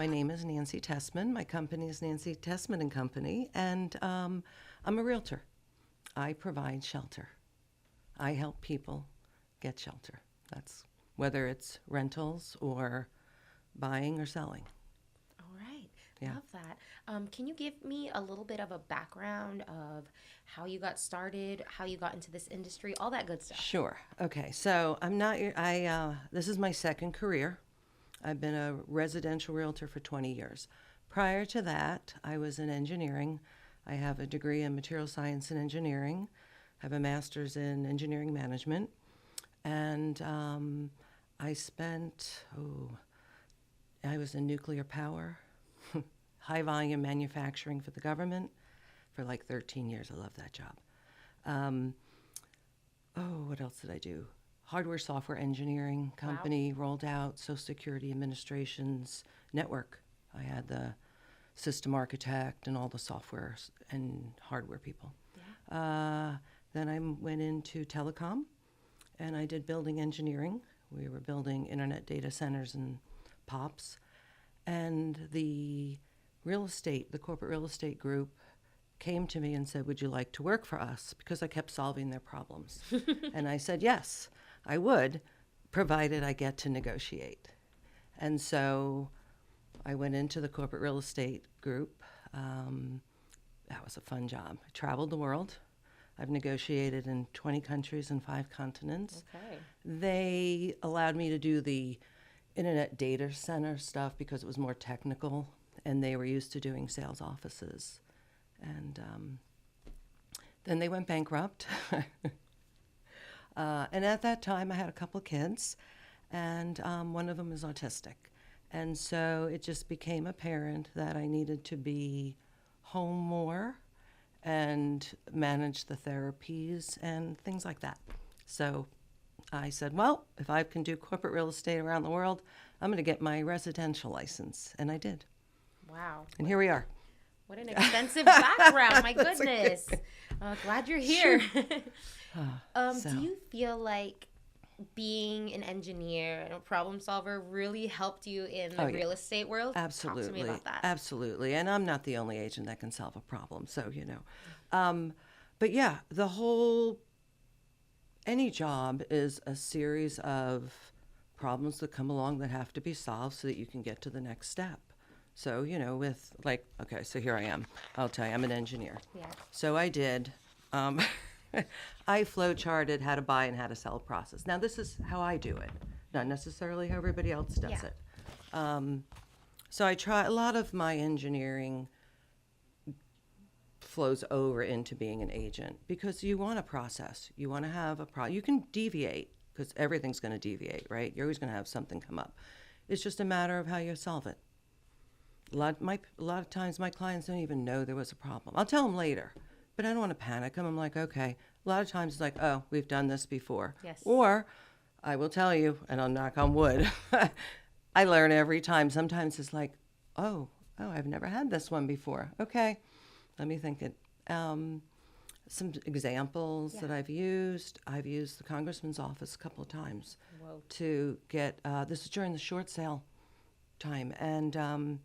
My name is Nancy Tessman. My company is Nancy Tessman and Company, and I'm a realtor. I provide shelter. I help people get shelter. That's whether it's rentals or buying or selling. All right. Yeah. Love that. Can you give me a little bit of a background of how you got started, how you got into this industry, all that good stuff? Sure. Okay. So this is my second career. I've been a residential realtor for 20 years. Prior to that, I was in engineering. I have a degree in material science and engineering. I have a master's in engineering management. And I was in nuclear power, high volume manufacturing for the government for like 13 years. I love that job. What else did I do? Hardware software engineering company. Wow. Rolled out Social Security Administration's network. I had the system architect and all the software and hardware people. Yeah. Then I went into telecom, and I did building engineering. We were building internet data centers and POPs. And the corporate real estate group came to me and said, would you like to work for us? Because I kept solving their problems. And I said, yes, I would, provided I get to negotiate. And so I went into the corporate real estate group. That was a fun job. I traveled the world. I've negotiated in 20 countries and 5 continents. Okay. They allowed me to do the internet data center stuff because it was more technical, and they were used to doing sales offices. And then they went bankrupt. And at that time, I had a couple of kids, and one of them was autistic. And so it just became apparent that I needed to be home more and manage the therapies and things like that. So I said, well, if I can do corporate real estate around the world, I'm going to get my residential license. And I did. Wow. And here we are. What an extensive background. My goodness. Glad you're here. Do you feel like being an engineer and a problem solver really helped you in the real estate world? Absolutely. Talk to me about that. Absolutely. And I'm not the only agent that can solve a problem. So, but yeah, any job is a series of problems that come along that have to be solved so that you can get to the next step. So, so here I am. I'll tell you, I'm an engineer. Yeah. So I did. I flow charted how to buy and how to sell a process. Now, this is how I do it, not necessarily how everybody else does it. So a lot of my engineering flows over into being an agent because you want a process. You want to have you can deviate because everything's going to deviate, right? You're always going to have something come up. It's just a matter of how you solve it. A lot of times my clients don't even know there was a problem. I'll tell them later, but I don't want to panic them. I'm like, okay. A lot of times it's like, oh, we've done this before. Yes. Or I will tell you, and I'll knock on wood, I learn every time. Sometimes it's like, oh, I've never had this one before. Okay, let me think it. Some examples that I've used. I've used the congressman's office a couple of times to get, this is during the short sale time, and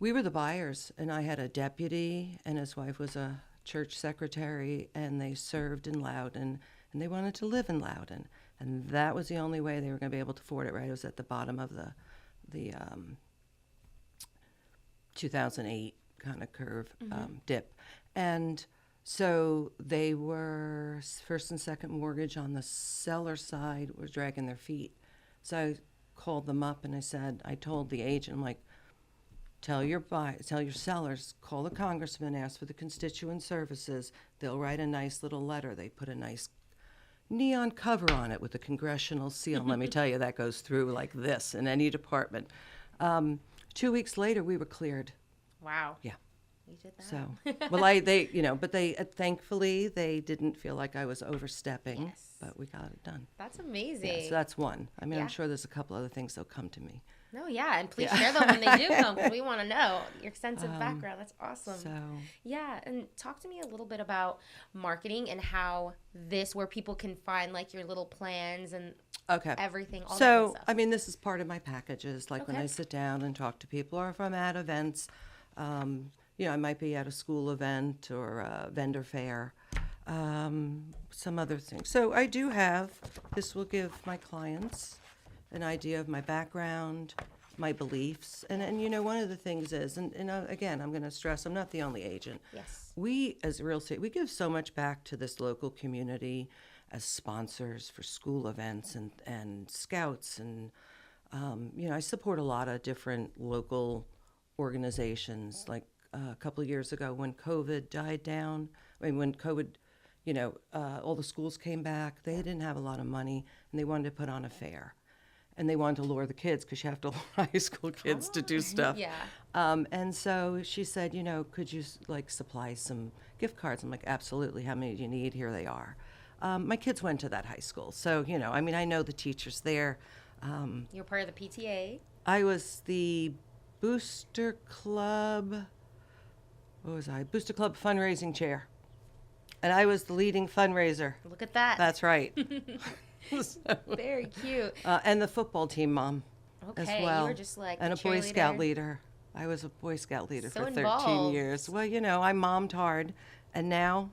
we were the buyers, and I had a deputy, and his wife was a church secretary, and they served in Loudoun, and they wanted to live in Loudoun, and that was the only way they were going to be able to afford it, right? It was at the bottom of the 2008 kind of curve dip. And so they were first and second mortgage on the seller side were dragging their feet. So I called them up and I told the agent, I'm like, tell your sellers, call the congressman, ask for the constituent services. They'll write a nice little letter. They put a nice neon cover on it with a congressional seal. Let me tell you, that goes through like this in any department. 2 weeks later, we were cleared. Wow. Yeah. You did that. So, well, but thankfully, they didn't feel like I was overstepping, Yes. but we got it done. That's amazing. Yeah, so that's one. I mean, Yeah. I'm sure there's a couple other things that'll come to me. No, yeah, and please share them when they do come, because we want to know your extensive background. That's awesome. So, Yeah, and talk to me a little bit about marketing and how where people can find like your little plans and Okay. everything, all that So, good stuff. I mean, this is part of my packages. Like when Okay. I sit down and talk to people, or if I'm at events, I might be at a school event or a vendor fair, some other things. So I do have, this will give my clients an idea of my background, my beliefs. And one of the things is, again, I'm going to stress, I'm not the only agent. Yes. We, as real estate, we give so much back to this local community as sponsors for school events and scouts. And, I support a lot of different local organizations. Like a couple of years ago when COVID died down, when COVID, all the schools came back, they didn't have a lot of money and they wanted to put on a fair. And they wanted to lure the kids because you have to lure high school kids to do stuff. Yeah. And so she said, could you supply some gift cards? I'm like, absolutely. How many do you need? Here they are. My kids went to that high school. So, I know the teachers there. You're part of the PTA. I was the Booster Club, what was I? Booster Club fundraising chair. And I was the leading fundraiser. Look at that. That's right. Very cute. And the football team mom as Okay, well. you were just like and a a Boy Scout cheerleader. leader. I was a Boy Scout leader So for 13 involved. years. Well, I mommed hard, and now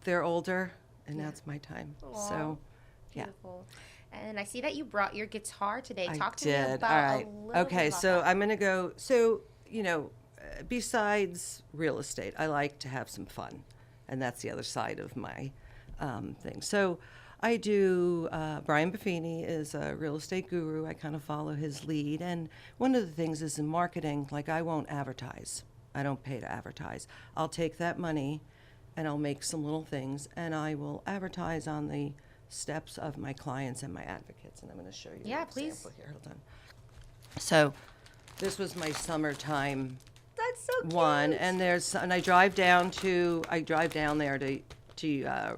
they're older, and now it's my time. Aw, So, yeah. beautiful. And I see that you brought your guitar today. I Talk to me did. about All right. a little Okay, bit about so that. I'm going to go. So, besides real estate, I like to have some fun, and that's the other side of my thing. So, I do. Brian Buffini is a real estate guru. I kind of follow his lead, and one of the things is in marketing. Like I won't advertise. I don't pay to advertise. I'll take that money, and I'll make some little things, and I will advertise on the steps of my clients and my advocates. And I'm going to show you Yeah, an please. example here. Hold on. So this was my summertime That's so cute. one, and I drive down there to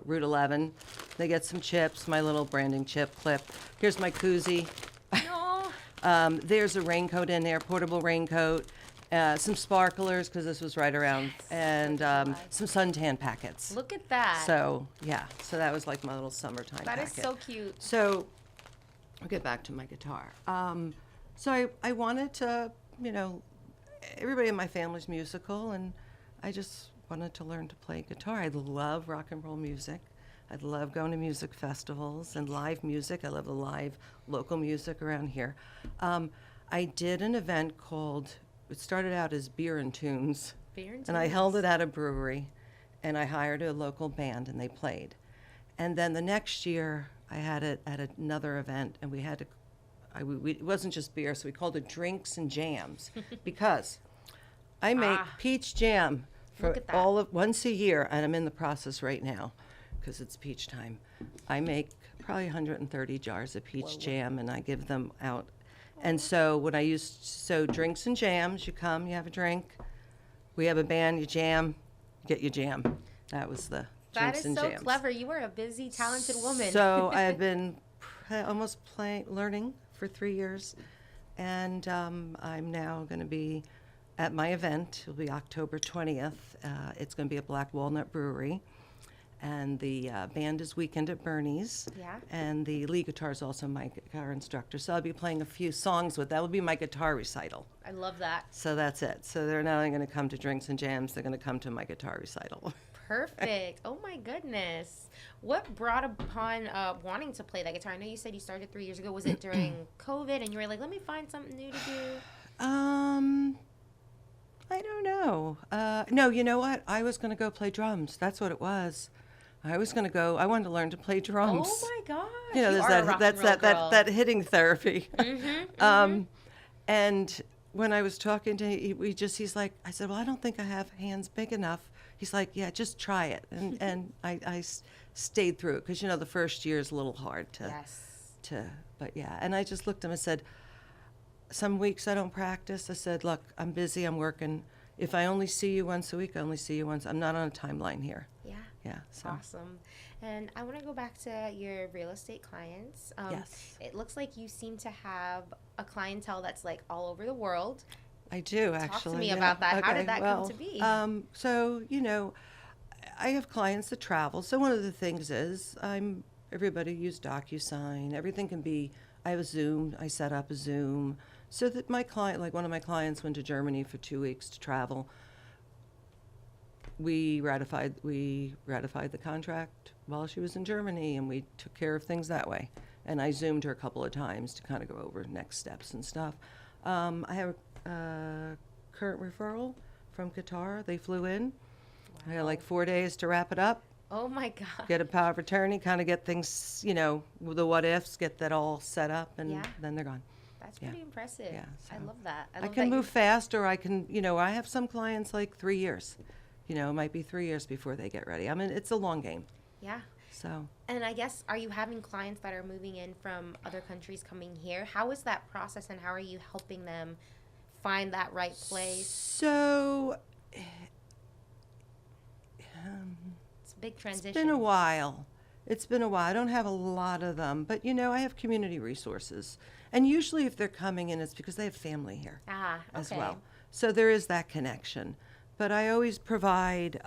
Route 11. They get some chips, my little branding chip clip. Here's my koozie. No. There's a raincoat in there, portable raincoat, some sparklers because this was right around, and July. some suntan packets. Look at that. So yeah, so that was like my little summertime That packet. is so cute. So I'll get back to my guitar. So I wanted to, everybody in my family's musical, and I just wanted to learn to play guitar. I love rock and roll music. I love going to music festivals and live music. I love the live local music around here. I did an event it started out as Beer and Tunes. Beer and And I tunes. held it at a brewery, and I hired a local band, and they played. And then the next year, I had it at another event, and we had to, it wasn't just beer, so we called it Drinks and Jams, because I make peach jam for Look at that. once a year, and I'm in the process right now, because it's peach time. I make probably 130 jars of peach jam, and I give them out. And so Drinks and Jams, you come, you have a drink, we have a band, you jam, get your jam. That was the That Drinks is and so Jams. clever. You are a busy, talented woman. So I've been learning for 3 years, and I'm now going to be at my event. It'll be October 20th. It's going to be at Black Walnut Brewery, and the band is Weekend at Bernie's. Yeah. And the lead guitar is also my guitar instructor. So I'll be playing a few songs that will be my guitar recital. I love that. So that's it. So they're not only going to come to Drinks and Jams, they're going to come to my guitar recital. Perfect. Oh my goodness. What brought upon wanting to play that guitar? I know you said you started 3 years ago. Was it during COVID and you were like, let me find something new to do? I don't know. No, you know what? I was going to go play drums. That's what it was. I wanted to learn to play drums. Oh my gosh. You know, You there's are a rock and roll girl. that hitting therapy. Mm-hmm. And when I was talking to him, he's like, I said, well, I don't think I have hands big enough. He's like, yeah, just try it. And I stayed through it because, the first year is a little hard but yeah. And I just looked at him and said, some weeks I don't practice. I said, look, I'm busy, I'm working. If I only see you once a week, I only see you once. I'm not on a timeline here. Yeah. Yeah. So. Awesome. And I want to go back to your real estate clients. Yes. It looks like you seem to have a clientele that's like all over the world. I do, Talk actually. to me yeah. about that. How Okay, did that come to be? So, I have clients that travel. So one of the things is I'm everybody use DocuSign. Everything can be, I have a Zoom, I set up a Zoom so that my client, like one of my clients went to Germany for 2 weeks to travel. We ratified the contract while she was in Germany, and we took care of things that way. And I Zoomed her a couple of times to kind of go over next steps and stuff. I have a current referral from Qatar. They flew in. Wow. I had like 4 days to wrap it up. Oh my God. Get a power of attorney, kind of get things, the what ifs, get that all set up, and then they're gone. That's pretty impressive. Yeah, so I love that. I can move fast, or I can, I have some clients like 3 years. It might be 3 years before they get ready. I mean, it's a long game. Yeah. So. And I guess, are you having clients that are moving in from other countries coming here? How is that process, and how are you helping them find that right place? So, it's a big transition. It's been a while. I don't have a lot of them, but I have community resources. And usually if they're coming in, it's because they have family here as well. So there is that connection. But I always provide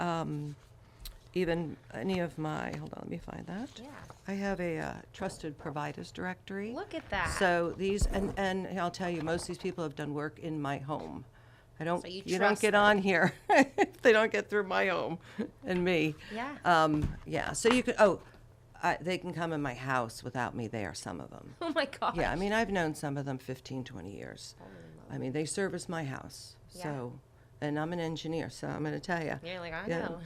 even any of my, hold on, let me find that. Yeah. I have a trusted providers directory. Look at that. So these, and I'll tell you, most of these people have done work in my home. So you don't get on here if they don't get through my home and me. Yeah. Yeah. So you could, they can come in my house without me there, some of them. Oh my gosh. Yeah, I mean, I've known some of them 15, 20 years. I mean, they service my house. Yeah. So, and I'm an engineer, so I'm going to tell you. You're like, I Yeah. know.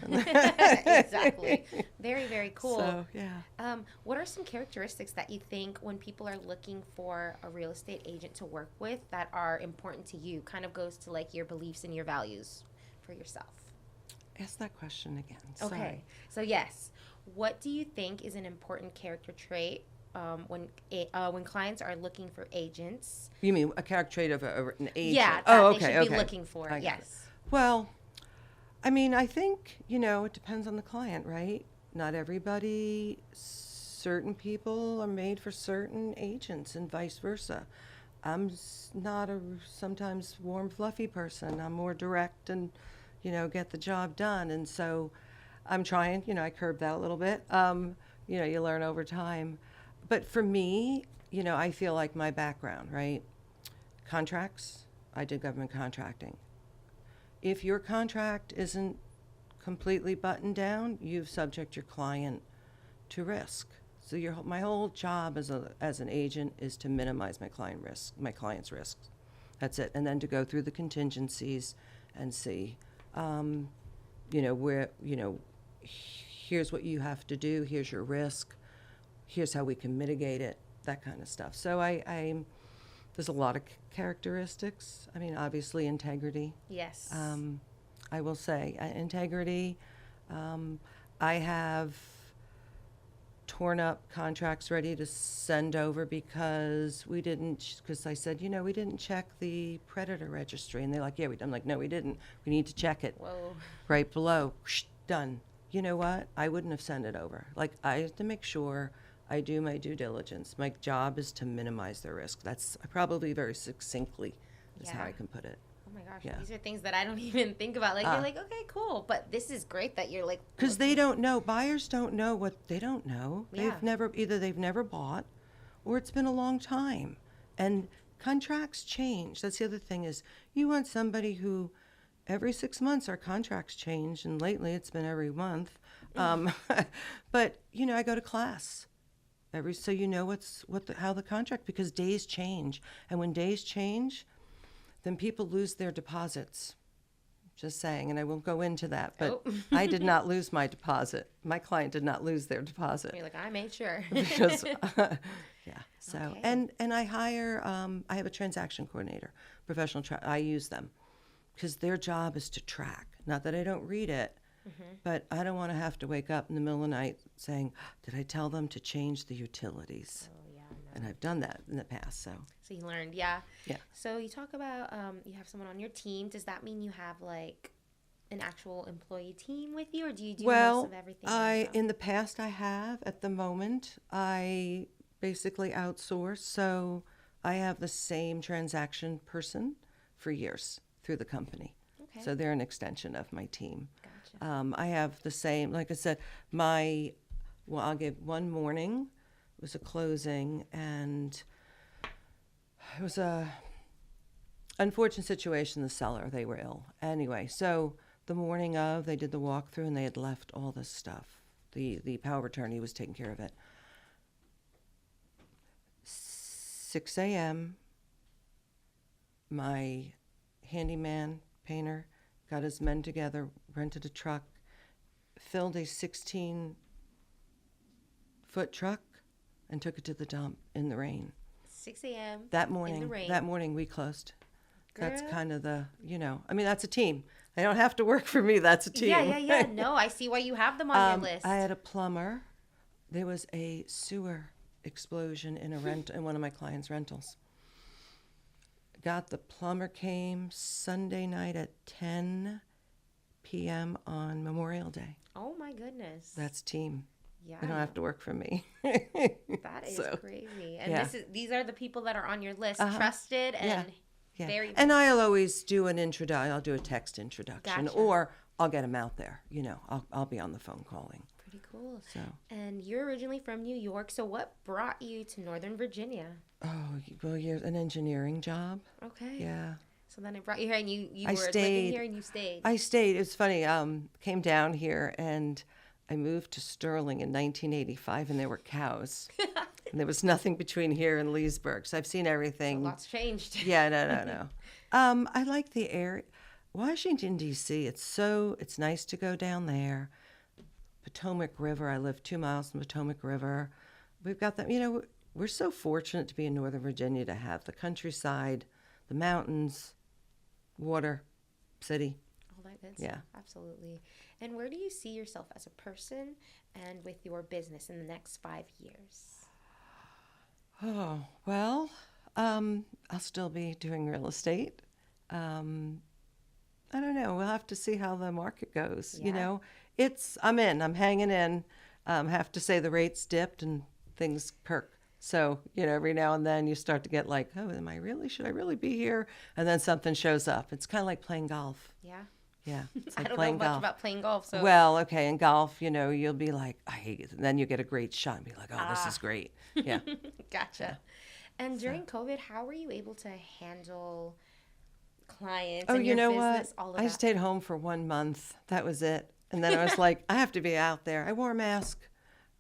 Exactly. Very, very cool. So, yeah. What are some characteristics that you think when people are looking for a real estate agent to work with that are important to you? Kind of goes to like your beliefs and your values for yourself. Ask that question again. Okay. Sorry. So yes, what do you think is an important character trait when clients are looking for agents? You mean a character trait of an agent? Yeah, that they should be looking for. Yes. Well, I mean, I think, it depends on the client, right? Not everybody, certain people are made for certain agents and vice versa. I'm not a sometimes warm, fluffy person. I'm more direct and, get the job done. And so I'm trying, I curb that a little bit. You learn over time. But for me, I feel like my background, right? Contracts, I did government contracting. If your contract isn't completely buttoned down, you've subject your client to risk. So my whole job as an agent is to minimize my client's risks. That's it. And then to go through the contingencies and see, where, here's what you have to do, here's your risk, here's how we can mitigate it, that kind of stuff. So there's a lot of characteristics. I mean, obviously integrity. Yes. I will say integrity. I have torn up contracts ready to send over because I said, we didn't check the predator registry. And they're like, yeah, I'm like, no, we didn't. We need to check it. Whoa. Right below. Done. You know what? I wouldn't have sent it over. Like, I have to make sure I do my due diligence. My job is to minimize their risk. That's probably very succinctly is how I can put it. Oh my gosh, Yeah. These are things that I don't even think about. Like, you're like, okay, cool. But this is great that you're like... Because they don't know. Buyers don't know what they don't know. Yeah. They've never bought, or it's been a long time. And contracts change. That's the other thing is you want somebody who every 6 months our contracts change, and lately it's been every month. But, I go to class. So how the contract, because days change. And when days change, then people lose their deposits. Just saying, and I won't go into that, but I did not lose my deposit. My client did not lose their deposit. You're like, I made sure. Because, yeah. So, Okay. and I hire, I have a transaction coordinator, I use them because their job is to track. Not that I don't read it, but I don't want to have to wake up in the middle of the night saying, did I tell them to change the utilities? Oh, yeah, no. And I've done that in the past, so. So you learned, yeah. Yeah. So you talk about you have someone on your team. Does that mean you have like an actual employee team with you, or do you do most of everything? In the past I have. At the moment, I basically outsource. So I have the same transaction person for years through the company. Okay. So they're an extension of my team. Gotcha. I have the same, like I said, my Well, I'll give one morning. It was a closing, and it was a unfortunate situation. The seller, they were ill. Anyway, so the morning of, they did the walkthrough, and they had left all this stuff. The power of attorney was taking care of it. 6 a.m., my handyman, painter, got his men together, rented a truck, filled a 16-foot truck, and took it to the dump in the rain. 6 a.m. That morning, in the rain. That morning we closed. Girl. That's kind of the, I mean, that's a team. They don't have to work for me. That's a team. Yeah. No, I see why you have them on your list. I had a plumber. There was a sewer explosion in one of my clients' rentals. The plumber came Sunday night at 10 p.m. on Memorial Day. Oh my goodness. That's team. Yeah. They don't have to work for me. That is crazy. And these are the people that are on your list, trusted and very. And I'll always do an introduction. I'll do a text introduction, Gotcha. or I'll get them out there. I'll be on the phone calling. Pretty cool. So. And you're originally from New York. So what brought you to Northern Virginia? Oh, well, you're an engineering job. Okay. Yeah. So then it brought you here, and you were living here, and you stayed. I stayed. It's funny. Came down here, and I moved to Sterling in 1985, and there were cows. And there was nothing between here and Leesburg. So I've seen everything. So lots changed. Yeah, no. I like the area. Washington, D.C., it's nice to go down there. Potomac River. I live 2 miles from Potomac River. We've got that. We're so fortunate to be in Northern Virginia to have the countryside, the mountains, water, city. All that good stuff. Absolutely. And where do you see yourself as a person and with your business in the next 5 years? Oh, well, I'll still be doing real estate. I don't know. We'll have to see how the market goes. Yeah. I'm hanging in. Have to say the rates dipped and things perk. So, every now and then you start to get like, oh, should I really be here? And then something shows up. It's kind of like playing golf. Yeah. Yeah. It's I like don't playing know much golf. about playing golf. So. Well, okay. In golf, you'll be like, I hate it. And then you get a great shot and be like, oh, this is great. Yeah. Gotcha. And during COVID, how were you able to handle clients Oh, and you your know business, what? all of I that? stayed home for 1 month. That was it. And then I was like, I have to be out there. I wore a mask.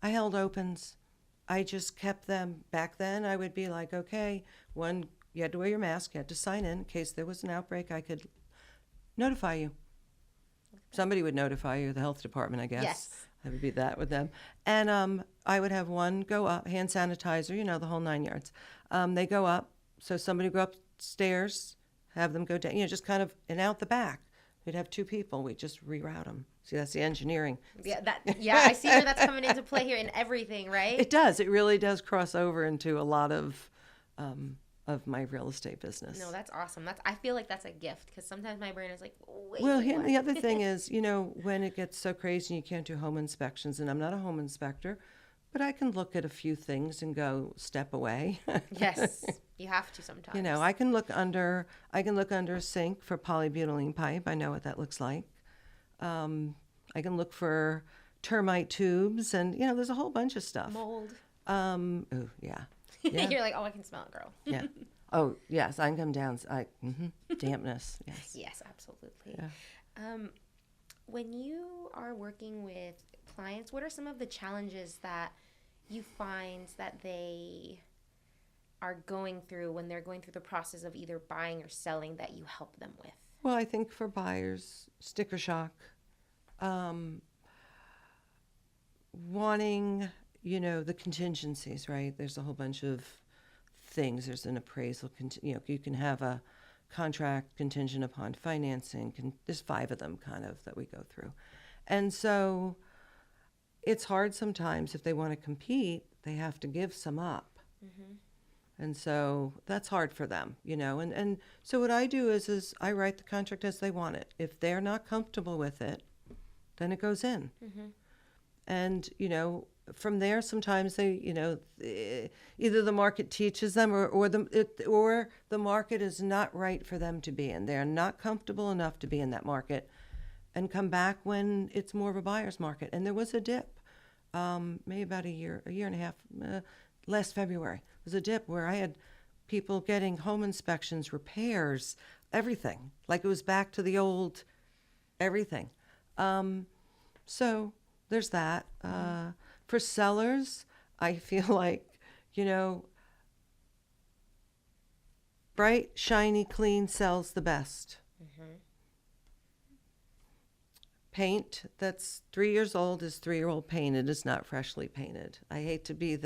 I held opens. I just kept them. Back then, I would be like, okay, you had to wear your mask. You had to sign in case there was an outbreak. I could notify you. Somebody would notify you, the health department, I guess. Yes. I would be that with them. And I would have one go up, hand sanitizer, the whole 9 yards. They go up. So somebody would go upstairs, have them go down, just kind of, and out the back. We'd have 2 people. We'd just reroute them. See, that's the engineering. Yeah, I see where that's coming into play here in everything, right? It does. It really does cross over into a lot of my real estate business. No, that's awesome. I feel like that's a gift because sometimes my brain is like, wait. Well, the other thing is, when it gets so crazy and you can't do home inspections, and I'm not a home inspector, but I can look at a few things and go step away. Yes, you have to sometimes. I can look under a sink for polybutylene pipe. I know what that looks like. I can look for termite tubes, and there's a whole bunch of stuff. Mold. Oh yeah. You're like, oh, I can smell it, girl. Yeah. Oh yes, I can come down. Dampness. Yes. Yes, absolutely. Yeah. When you are working with clients, what are some of the challenges that you find that they are going through when they're going through the process of either buying or selling that you help them with? Well, I think for buyers, sticker shock, wanting, the contingencies, right? There's a whole bunch of things. There's an appraisal, you can have a contract contingent upon financing. There's 5 of them kind of that we go through. And so it's hard sometimes if they want to compete, they have to give some up. Mm-hmm. And so that's hard for them, And so what I do is I write the contract as they want it. If they're not comfortable with it, then it goes in. Mm-hmm. And, from there, sometimes they, either the market teaches them or the market is not right for them to be in. They're not comfortable enough to be in that market and come back when it's more of a buyer's market. And there was a dip maybe about a year and a half, last February. It was a dip where I had people getting home inspections, repairs, everything. Like it was back to the old everything. So there's that. For sellers, I feel like, bright, shiny, clean sells the best. Paint that's 3 years old is 3-year-old paint. It is not freshly painted. I hate to be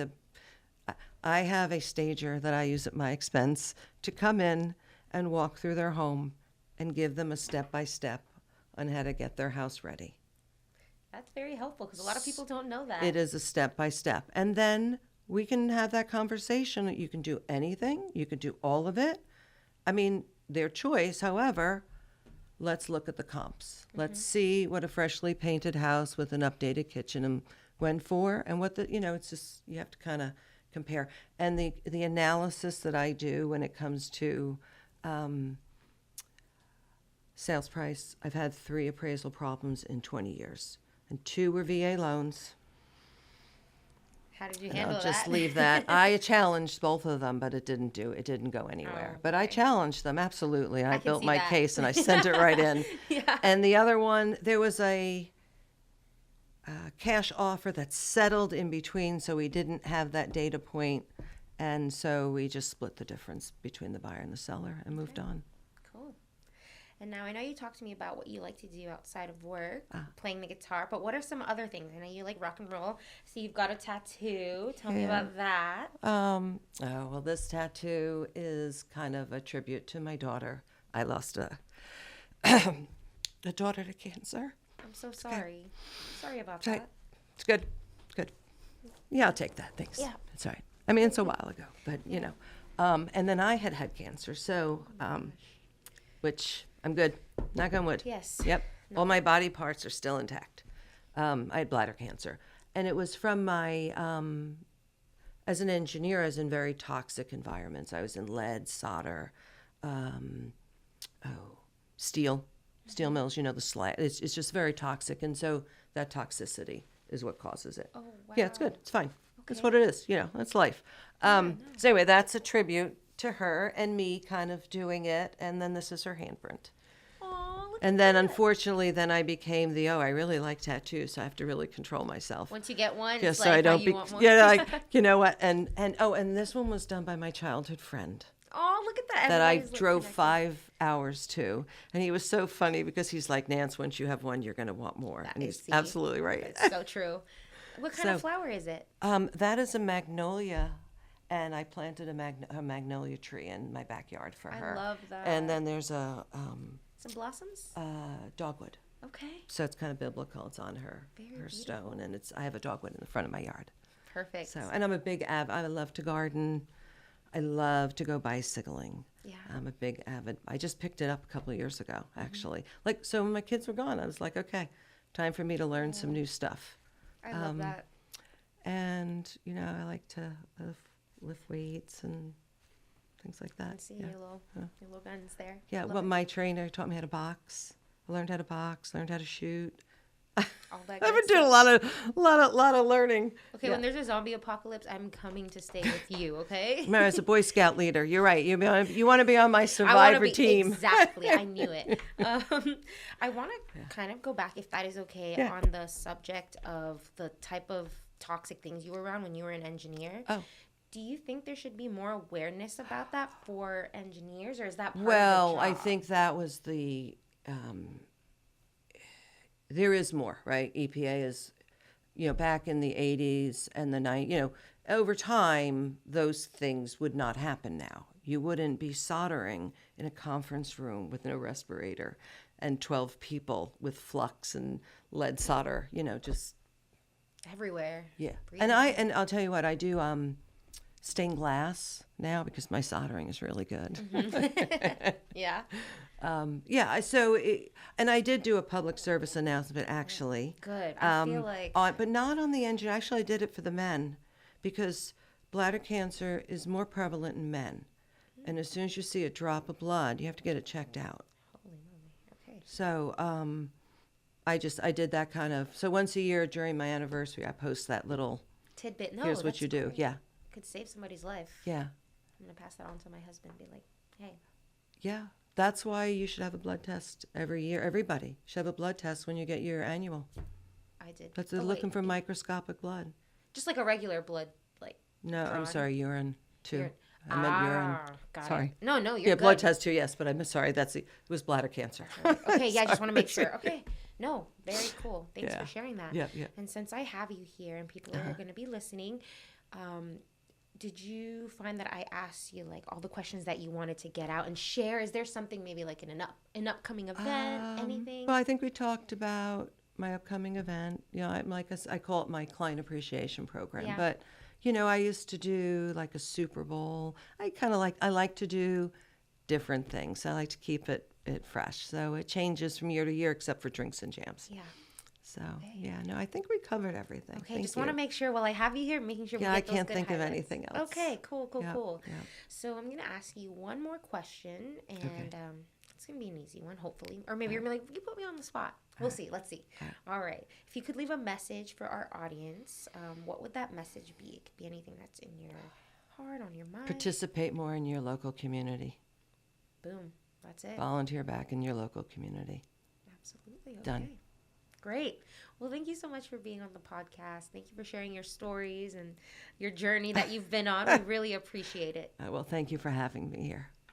I have a stager that I use at my expense to come in and walk through their home and give them a step-by-step on how to get their house ready. That's very helpful because a lot of people don't know that. It is a step-by-step. And then we can have that conversation. You can do anything. You can do all of it. I mean, their choice. However, let's look at the comps. Let's see what a freshly painted house with an updated kitchen went for and what it's just, you have to kind of compare. And the analysis that I do when it comes to sales price, I've had 3 appraisal problems in 20 years, and 2 were VA loans. How did you handle that? I'll just leave that. I challenged both of them, but it didn't go anywhere. But I challenged them, absolutely. I built my case and I sent it right in. Yeah. And the other one, there was a cash offer that settled in between, so we didn't have that data point. And so we just split the difference between the buyer and the seller and moved on. Cool. And now I know you talked to me about what you like to do outside of work, playing the guitar, but what are some other things? I know you like rock and roll. So you've got a tattoo. Tell me about that. Well, this tattoo is kind of a tribute to my daughter. I lost a daughter to cancer. I'm so sorry. Okay. Sorry about that. Right. It's good. Good. Yeah, I'll take that. Thanks. Yeah. It's all right. I mean, it's a while ago, but, and then I had cancer, so, which I'm good. Knock on wood. Yes. Yep. No. All my body parts are still intact. I had bladder cancer. And it was from my, as an engineer, I was in very toxic environments. I was in lead, solder, steel mills, the slag. It's just very toxic. And so that toxicity is what causes it. Oh, wow. Yeah, it's good. It's fine. Okay. That's what it is. That's life. So anyway, that's a tribute to her and me kind of doing it. And then this is her handprint. And then, unfortunately, then I became I really like tattoos, so I have to really control myself. Once you get one, it's like, so I don't want more. Yeah, like, you know what? And this one was done by my childhood friend. Oh, look at that. That I drove 5 hours to. And he was so funny because he's like, Nance, once you have one, you're going to want more. And he's absolutely right. That's so true. What kind of flower is it? That is a magnolia. And I planted a magnolia tree in my backyard for her. I love that. And then there's a... some blossoms? Dogwood. Okay. So it's kind of biblical. It's on her stone, and I have a dogwood in the front of my yard. Perfect. So, and I'm a big I love to garden. I love to go bicycling. Yeah. I'm a big avid. I just picked it up a couple of years ago, actually. So when my kids were gone, I was like, okay, time for me to learn some new stuff. I love that. And I like to lift weights and things like that. I see your little guns there. Yeah, my trainer taught me how to box. I learned how to box, learned how to shoot. All that I've been doing a lot of learning. Okay, when there's a zombie apocalypse, I'm coming to stay with you, okay? As a Boy Scout leader, you're right. You want to be on my survivor team. Exactly, I knew it. I want to kind of go back, if that is okay, on the subject of the type of toxic things you were around when you were an engineer. Oh. Do you think there should be more awareness about that for engineers, or is that part of the job? I think that was the... there is more, right? EPA is, back in the 80s and the 90s, over time, those things would not happen now. You wouldn't be soldering in a conference room with no respirator and 12 people with flux and lead solder, just... everywhere. Yeah. Breathing. And I'll tell you what, I do stained glass now because my soldering is really good. Yeah. And I did do a public service announcement, actually. Good. I feel like... but not on the engine. Actually, I did it for the men because bladder cancer is more prevalent in men. And as soon as you see a drop of blood, you have to get it checked out. Holy moly. Okay. So, I did that kind of, so once a year during my anniversary, I post that little tidbit. No, here's what you do. Great. Yeah. Could save somebody's life. Yeah. I'm going to pass that on to my husband. Be like, hey. Yeah. That's why you should have a blood test every year. Everybody should have a blood test when you get your annual. I did. That's looking for microscopic blood. Just like a regular blood, like. No, drawn. I'm sorry, urine too. Urine. I meant urine. Got Sorry. It. No, you're yeah, good. blood test too, yes, but I'm sorry. It was bladder cancer. Okay, yeah, I just want to make sure. Okay. No, very cool. Thanks for sharing that. Yeah. And since I have you here and people are going to be listening, did you find that I asked you like all the questions that you wanted to get out and share? Is there something maybe like in an upcoming event, anything? Well, I think we talked about my upcoming event. I'm like I call it my client appreciation program. Yeah. But I used to do like a Super Bowl. I like to do different things. I like to keep it fresh. So it changes from year to year, except for drinks and jams. Yeah. So I think we covered everything. Okay, just want to make sure while I have you here, making sure we get I those can't good think highlights. of anything else. Okay, cool. Yeah. So I'm gonna ask you one more question, and it's gonna be an easy one, hopefully, or maybe you're gonna be like, you put me on the spot. We'll see. Let's see. All right. If you could leave a message for our audience, what would that message be? It could be anything that's in your heart, on your mind. Participate more in your local community. Boom. That's it. Volunteer back in your local community. Absolutely. Okay. Done. Great. Well, thank you so much for being on the podcast. Thank you for sharing your stories and your journey that you've been on. We really appreciate it. Well, thank you for having me here.